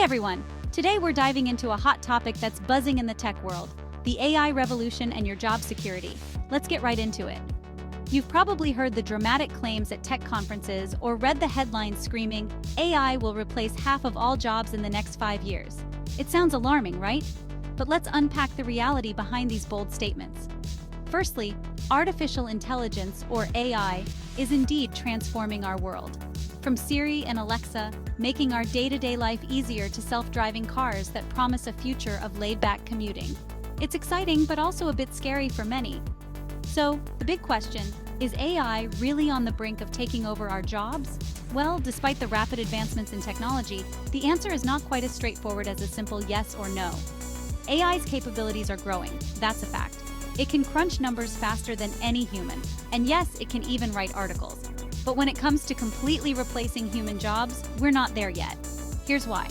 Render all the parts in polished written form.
Hey everyone! Today we're diving into a hot topic that's buzzing in the tech world, the AI revolution and your job security. Let's get right into it. You've probably heard the dramatic claims at tech conferences or read the headlines screaming, AI will replace half of all jobs in the next 5 years. It sounds alarming, right? But let's unpack the reality behind these bold statements. Firstly, artificial intelligence, or AI, is indeed transforming our world. From Siri and Alexa, making our day-to-day life easier to self-driving cars that promise a future of laid-back commuting. It's exciting, but also a bit scary for many. So, the big question, is AI really on the brink of taking over our jobs? Well, despite the rapid advancements in technology, the answer is not quite as straightforward as a simple yes or no. AI's capabilities are growing, that's a fact. It can crunch numbers faster than any human, and yes, it can even write articles. But when it comes to completely replacing human jobs, we're not there yet. Here's why.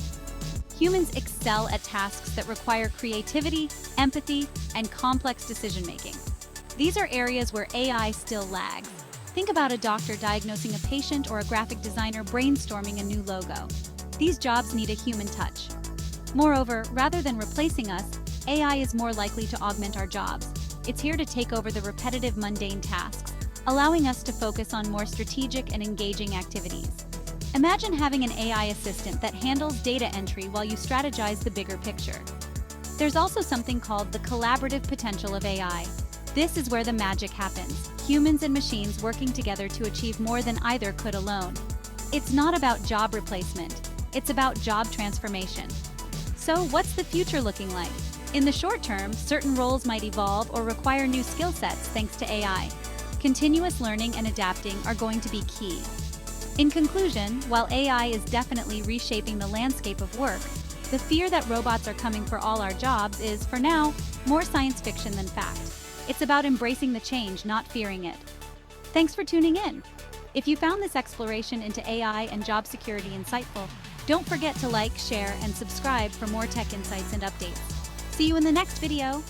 Humans excel at tasks that require creativity, empathy, and complex decision-making. These are areas where AI still lags. Think about a doctor diagnosing a patient or a graphic designer brainstorming a new logo. These jobs need a human touch. Moreover, rather than replacing us, AI is more likely to augment our jobs. It's here to take over the repetitive, mundane tasks, allowing us to focus on more strategic and engaging activities. Imagine having an AI assistant that handles data entry while you strategize the bigger picture. There's also something called the collaborative potential of AI. This is where the magic happens, humans and machines working together to achieve more than either could alone. It's not about job replacement, it's about job transformation. So what's the future looking like? In the short term, certain roles might evolve or require new skill sets thanks to AI. Continuous learning and adapting are going to be key. In conclusion, while AI is definitely reshaping the landscape of work, the fear that robots are coming for all our jobs is, for now, more science fiction than fact. It's about embracing the change, not fearing it. Thanks for tuning in. If you found this exploration into AI and job security insightful, don't forget to like, share, and subscribe for more tech insights and updates. See you in the next video.